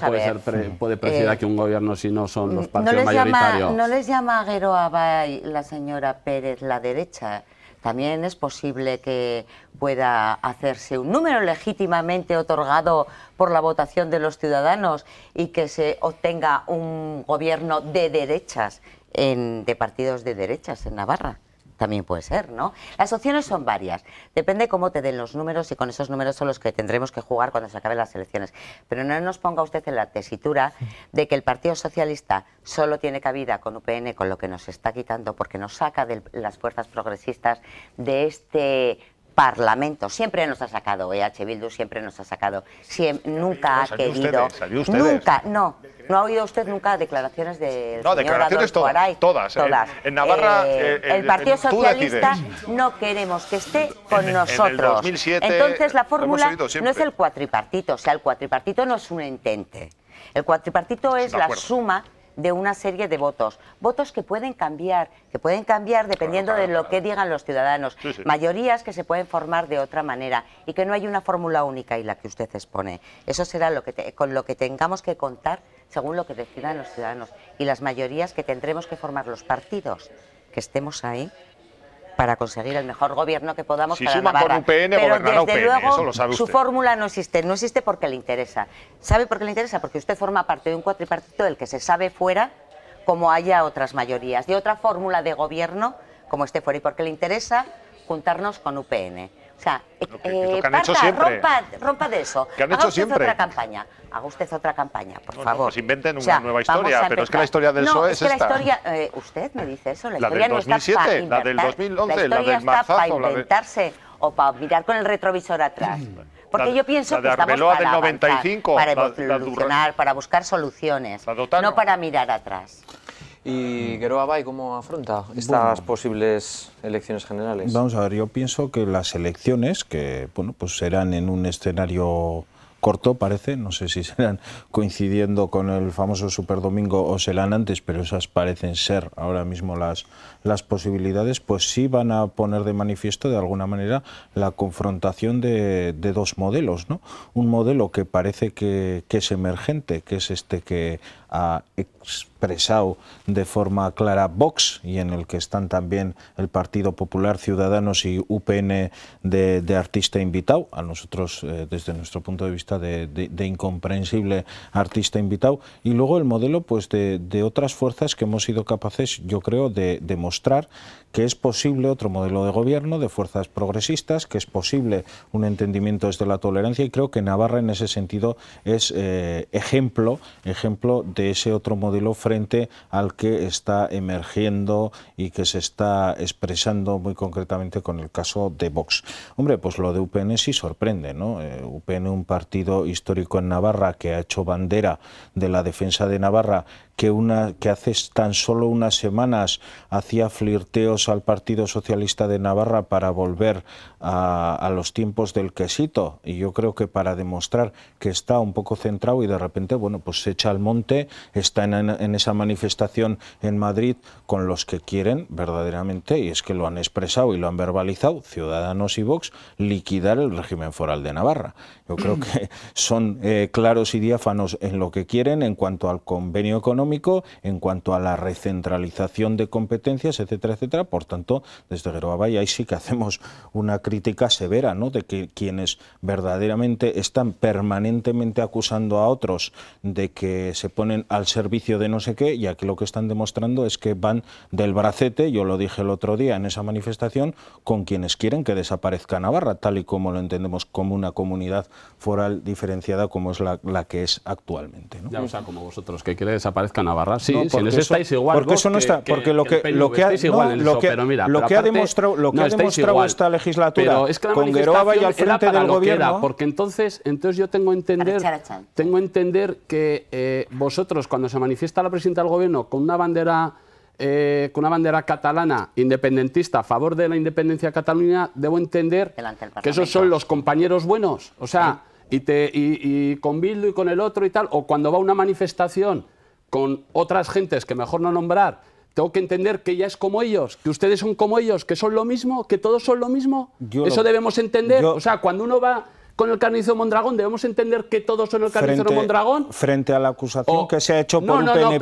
puede presidir aquí un gobierno si no son los partidos mayoritarios? ¿No les llama Geroa Abay la señora Pérez la derecha? También es posible que pueda hacerse un número legítimamente otorgado por la votación de los ciudadanos y que se obtenga un gobierno de derechas, de partidos de derechas en Navarra. También puede ser, ¿no? Las opciones son varias. Depende cómo te den los números, y con esos números son los que tendremos que jugar cuando se acaben las elecciones. Pero no nos ponga usted en la tesitura de que el Partido Socialista solo tiene cabida con UPN, con lo que nos está quitando, porque nos saca de las fuerzas progresistas de este Parlamento. Siempre nos ha sacado, H. Bildu siempre nos ha sacado. Nunca ha querido. Nunca, no ha oído usted nunca declaraciones de declaraciones todas. En Navarra el Partido Socialista no queremos que esté con nosotros. En el 2007, entonces la fórmula no es el cuatripartito, o sea, el cuatripartito no es un entente. El cuatripartito es la suma de una serie de votos que pueden cambiar dependiendo de lo que digan los ciudadanos, mayorías que se pueden formar de otra manera, y que no hay una fórmula única y la que usted expone. Eso será con lo que tengamos que contar según lo que decidan los ciudadanos, y las mayorías que tendremos que formar los partidos que estemos ahí para conseguir el mejor gobierno que podamos para Navarra. Si suma con UPN, gobernará UPN, luego, eso lo sabe usted. Su fórmula no existe porque le interesa. ¿Sabe por qué le interesa? Porque usted forma parte de un cuatripartito del que se sabe fuera como haya otras mayorías, de otra fórmula de gobierno como esté fuera, y porque le interesa juntarnos con UPN. O sea, rompa de eso. Haga usted otra campaña. Haga usted otra campaña, por favor. Pues inventen una nueva historia, pero es que la historia del PSOE es esta. La historia, usted me dice eso, la historia del 2007, no está la del 2011, la del Marzazo, para inventarse o para mirar con el retrovisor atrás. Porque yo pienso que estamos para avanzar, para evolucionar, para buscar soluciones, no para mirar atrás. ¿Y Geroa Abay cómo afronta estas posibles elecciones generales? Vamos a ver, yo pienso que las elecciones, que bueno, pues serán en un escenario corto, parece, no sé si serán coincidiendo con el famoso Superdomingo o serán antes, pero esas parecen ser ahora mismo las posibilidades, pues sí van a poner de manifiesto de alguna manera la confrontación de dos modelos, ¿no? Un modelo que parece que es emergente, que es este que expresado de forma clara Vox y en el que están también el Partido Popular, Ciudadanos y UPN de artista invitado, a nosotros desde nuestro punto de vista de incomprensible artista invitado, y luego el modelo pues de otras fuerzas que hemos sido capaces, yo creo, de demostrar que es posible otro modelo de gobierno, de fuerzas progresistas, que es posible un entendimiento desde la tolerancia, y creo que Navarra en ese sentido es ejemplo de ese otro modelo frente al que está emergiendo y que se está expresando muy concretamente con el caso de Vox. Hombre, pues lo de UPN sí sorprende, ¿no? UPN, un partido histórico en Navarra que ha hecho bandera de la defensa de Navarra, que hace tan solo unas semanas hacía flirteos al Partido Socialista de Navarra para volver a los tiempos del quesito, y yo creo que para demostrar que está un poco centrado, y de repente, bueno, pues se echa al monte, está en esa manifestación en Madrid con los que quieren verdaderamente, y es que lo han expresado y lo han verbalizado, Ciudadanos y Vox, liquidar el régimen foral de Navarra. Yo creo que son claros y diáfanos en lo que quieren en cuanto al convenio económico, en cuanto a la recentralización de competencias, etcétera, etcétera. Por tanto, desde Geroa Bai ahí sí que hacemos una crítica severa, ¿no?, de que quienes verdaderamente están permanentemente acusando a otros de que se ponen al servicio de no sé qué, y aquí lo que están demostrando es que van del bracete, yo lo dije el otro día en esa manifestación, con quienes quieren que desaparezca Navarra, tal y como lo entendemos como una comunidad foral diferenciada como es la que es actualmente, ¿no? Ya, o sea, como vosotros, que quiere desaparezca Navarra. Sí, no, si en eso estáis igual. Porque eso no está, porque lo que ha demostrado esta legislatura es que la con Geroa Bai al frente del gobierno. Porque entonces yo tengo que entender que vosotros, cuando se manifiesta la presidenta del gobierno con una bandera catalana independentista a favor de la independencia de Cataluña, debo entender que esos son los compañeros buenos, o sea, y con Bildu y con el otro y tal, o cuando va a una manifestación con otras gentes que mejor no nombrar, tengo que entender que ella es como ellos, que ustedes son como ellos, que son lo mismo, que todos son lo mismo. Eso debemos entender. O sea, cuando uno va con el carnizo Mondragón, debemos entender que todos son el carnizo Mondragón. Frente a la acusación que se ha hecho por UPN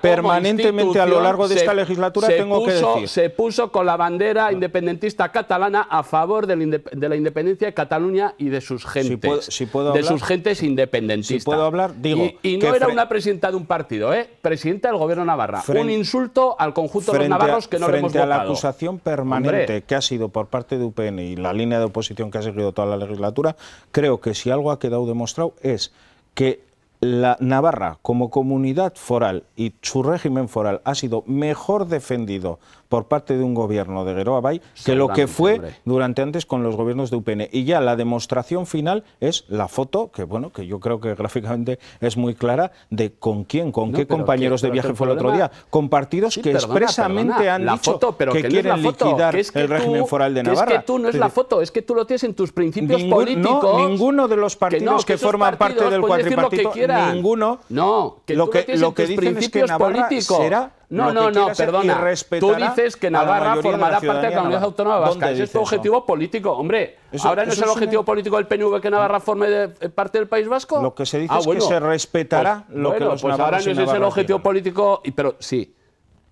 permanentemente a lo largo de esta legislatura, tengo que decir. Se puso con la bandera independentista catalana a favor de la independencia de Cataluña y de sus gentes. Si puedo hablar, de sus gentes independentistas. Si puedo hablar, digo. Y no era una presidenta de un partido, presidenta del gobierno de Navarra. Un insulto al conjunto de los navarros que no le hemos votado. Frente a la acusación permanente que ha sido por parte de UPN y la línea de oposición que ha seguido toda la legislatura, creo que si algo ha quedado demostrado es que la Navarra como comunidad foral y su régimen foral ha sido mejor defendido por parte de un gobierno de Geroa Bai que lo que fue durante antes con los gobiernos de UPN. Y ya la demostración final es la foto, que bueno, que yo creo que gráficamente es muy clara, de con quién, con qué compañeros de viaje fue el otro día, con partidos que expresamente han dicho que quieren liquidar el régimen foral de Navarra. Es que tú no es la foto, es que tú lo tienes en tus principios políticos. Ninguno de los partidos que forman parte del cuatripartito, ninguno. No, que lo que dicen es que Navarra será. No, perdona. Tú dices que Navarra formará parte de la comunidad autónoma vasca. Ese es tu objetivo político. Hombre, ¿ahora no es el objetivo político del PNV que Navarra forme parte del País Vasco? Lo que se dice es que se respetará lo que los navarros y ahora no ese es el objetivo político, pero sí.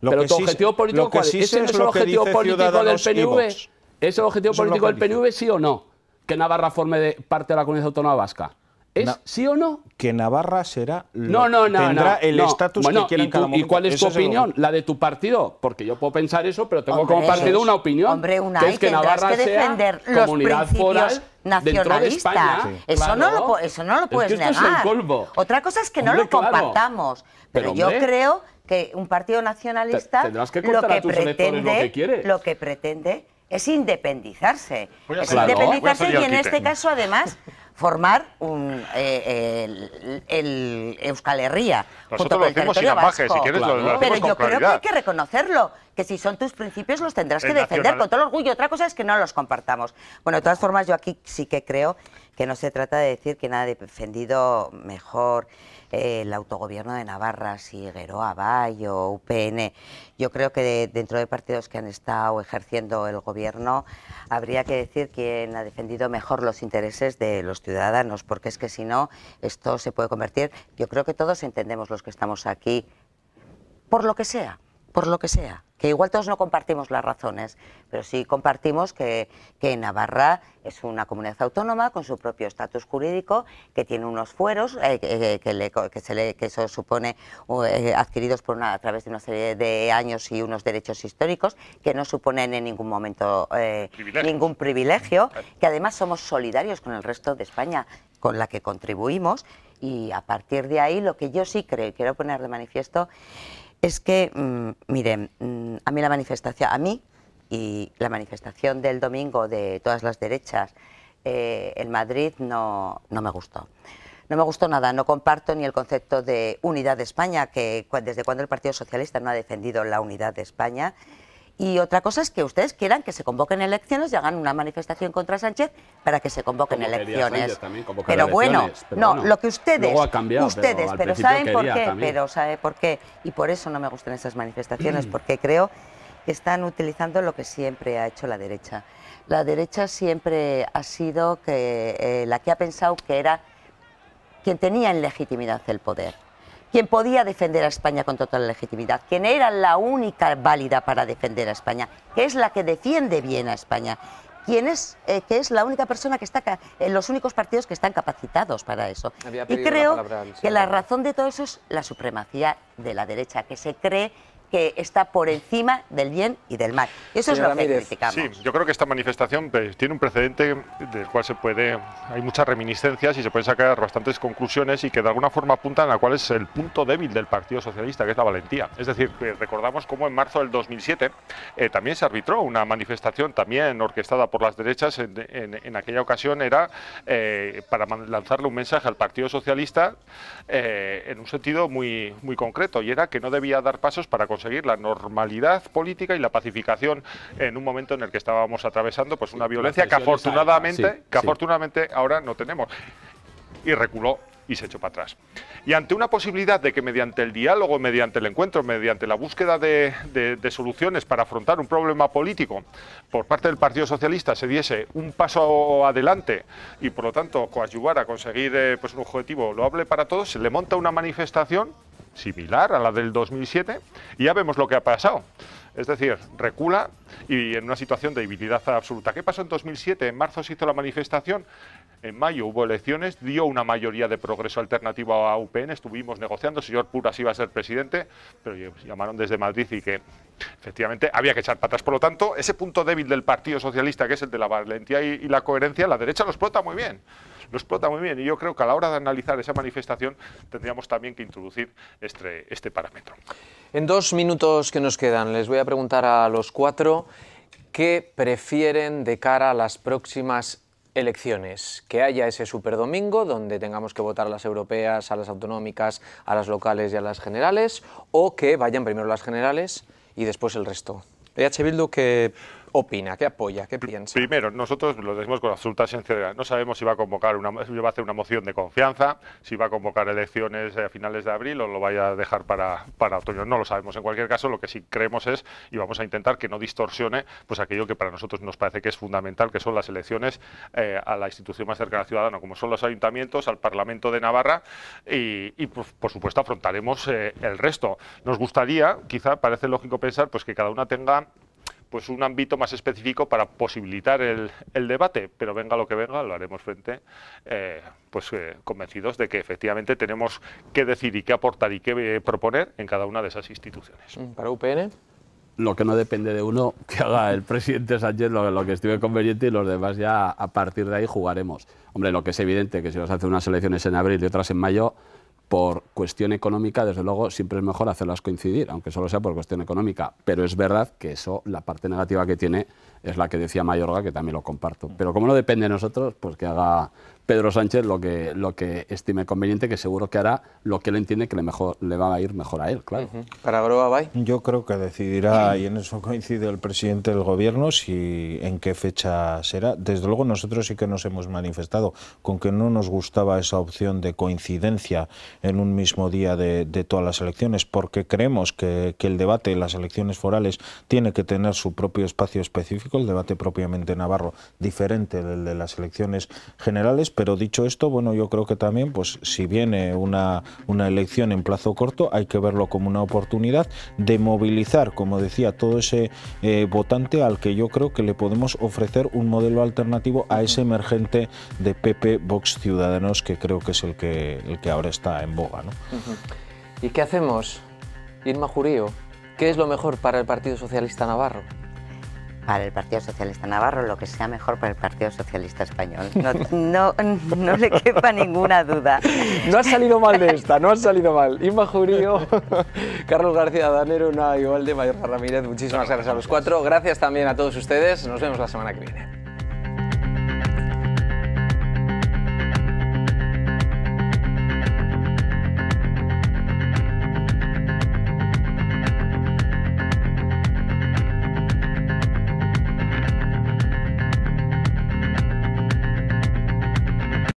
Pero tu objetivo político, ¿cuál? ¿Ese no es el objetivo político del PNV? ¿Es el objetivo político del PNV, sí o no? Que Navarra forme parte de la comunidad autónoma vasca. ¿Es sí o no? Que Navarra será tendrá el estatus que quiera cada momento. ¿Y cuál es tu opinión? ¿La de tu partido? Porque yo puedo pensar eso, pero tengo como partido una opinión. Que es que Navarra defender sea comunidad foral dentro de España. Eso no lo puedes negar. Otra cosa es que no lo compartamos. Pero yo creo que un partido nacionalista lo que pretende es independizarse. Y en este caso, además, formar el Euskal Herria junto con el territorio vasco. Pero yo creo que hay que reconocerlo, que si son tus principios los tendrás que defender con todo el orgullo. Otra cosa es que no los compartamos. Bueno, de todas formas, yo aquí sí que creo que no se trata de decir que nadie ha defendido mejor el autogobierno de Navarra, si Geroa Bai o UPN. Yo creo que dentro de partidos que han estado ejerciendo el gobierno habría que decir quién ha defendido mejor los intereses de los ciudadanos, porque es que si no, esto se puede convertir, yo creo que todos entendemos los que estamos aquí, por lo que sea, que igual todos no compartimos las razones, pero sí compartimos que Navarra es una comunidad autónoma con su propio estatus jurídico, que tiene unos fueros que eso supone adquiridos a través de una serie de años y unos derechos históricos que no suponen en ningún momento ningún privilegio, que además somos solidarios con el resto de España, con la que contribuimos, y a partir de ahí lo que yo sí creo y quiero poner de manifiesto es que, miren, a mí y la manifestación del domingo de todas las derechas en Madrid no me gustó. No me gustó nada, no comparto ni el concepto de unidad de España, que desde cuando el Partido Socialista no ha defendido la unidad de España. Y otra cosa es que ustedes quieran que se convoquen elecciones y hagan una manifestación contra Sánchez para que se convoquen elecciones. Pero bueno, no, lo que ustedes, pero ¿saben por qué? Pero ¿sabe por qué? Y por eso no me gustan esas manifestaciones, porque creo que están utilizando lo que siempre ha hecho la derecha. La derecha siempre ha sido la que ha pensado que era quien tenía en legitimidad el poder, quien podía defender a España con total legitimidad, quien era la única válida para defender a España, que es la que defiende bien a España, que es la única persona que está en los únicos partidos que están capacitados para eso. Y creo que la razón de todo eso es la supremacía de la derecha, que se cree que está por encima del bien y del mal. Eso es lo que criticamos. Sí, yo creo que esta manifestación tiene un precedente del cual hay muchas reminiscencias y se pueden sacar bastantes conclusiones y que de alguna forma apuntan a cuál es el punto débil del Partido Socialista, que es la valentía. Es decir, recordamos cómo en marzo del 2007 también se arbitró una manifestación también orquestada por las derechas. En aquella ocasión era para lanzarle un mensaje al Partido Socialista en un sentido muy concreto, y era que no debía dar pasos para conseguir la normalidad política y la pacificación en un momento en el que estábamos atravesando pues una violencia que afortunadamente ahora no tenemos. Y reculó y se echó para atrás. Y ante una posibilidad de que mediante el diálogo, mediante el encuentro, mediante la búsqueda de soluciones para afrontar un problema político por parte del Partido Socialista se diese un paso adelante y por lo tanto coadyuvar a conseguir pues un objetivo loable para todos, se le monta una manifestación similar a la del 2007 y ya vemos lo que ha pasado. Es decir, recula y en una situación de debilidad absoluta. ¿Qué pasó en 2007? En marzo se hizo la manifestación, en mayo hubo elecciones, dio una mayoría de Progreso Alternativo a UPN, estuvimos negociando, el señor Puras iba a ser presidente, pero llamaron desde Madrid y que efectivamente había que echar patas. Por lo tanto, ese punto débil del Partido Socialista, que es el de la valentía y la coherencia, la derecha lo explota muy bien. Y yo creo que a la hora de analizar esa manifestación tendríamos también que introducir este parámetro. En 2 minutos que nos quedan, les voy a preguntar a los 4 qué prefieren de cara a las próximas elecciones. Que haya ese superdomingo donde tengamos que votar a las europeas, a las autonómicas, a las locales y a las generales, o que vayan primero las generales y después el resto. EH Bildu, ¿qué opina? ¿Qué apoya? ¿Qué piensa? Primero, nosotros lo decimos con absoluta sinceridad. No sabemos si va a hacer una moción de confianza, si va a convocar elecciones a finales de abril o lo vaya a dejar para otoño. No lo sabemos. En cualquier caso, lo que sí creemos es, y vamos a intentar que no distorsione pues aquello que para nosotros nos parece que es fundamental, que son las elecciones a la institución más cercana al ciudadano, como son los ayuntamientos, al Parlamento de Navarra y por supuesto afrontaremos el resto. Nos gustaría, quizá parece lógico pensar, pues que cada una tenga pues un ámbito más específico para posibilitar el debate, pero venga lo que venga, lo haremos frente, convencidos de que efectivamente tenemos que decir y qué aportar y qué proponer en cada una de esas instituciones. ¿Para UPN? Lo que no depende de uno, que haga el presidente Sánchez lo que estime conveniente y los demás ya a partir de ahí jugaremos. Hombre, lo que es evidente que si vas a hacer unas elecciones en abril y otras en mayo, por cuestión económica, desde luego, siempre es mejor hacerlas coincidir, aunque solo sea por cuestión económica. Pero es verdad que eso, la parte negativa que tiene, es la que decía Mayorga, que también lo comparto. Pero como no depende de nosotros, pues que haga Pedro Sánchez lo que estime conveniente, que seguro que hará lo que él entiende que le va a ir mejor a él, claro. ¿Para Groabay? Yo creo que decidirá, y en eso coincide el presidente del Gobierno, si en qué fecha será. Desde luego nosotros sí que nos hemos manifestado con que no nos gustaba esa opción de coincidencia en un mismo día de todas las elecciones, porque creemos que el debate en las elecciones forales tiene que tener su propio espacio específico, el debate propiamente navarro diferente del de las elecciones generales. Pero dicho esto, bueno, yo creo que también, pues si viene una elección en plazo corto, hay que verlo como una oportunidad de movilizar, como decía, todo ese votante al que yo creo que le podemos ofrecer un modelo alternativo a ese emergente de PP, Vox, Ciudadanos, que creo que es el que ahora está en boga, ¿no? ¿Y qué hacemos? Irma Jurío, ¿qué es lo mejor para el Partido Socialista Navarro? Para el Partido Socialista Navarro, lo que sea mejor para el Partido Socialista Español. No le quepa ninguna duda. No has salido mal de esta, no has salido mal. Irma Jurío, Carlos García Danero, Una Igualde, Mayor Ramírez, muchísimas gracias a los cuatro. Gracias también a todos ustedes. Nos vemos la semana que viene.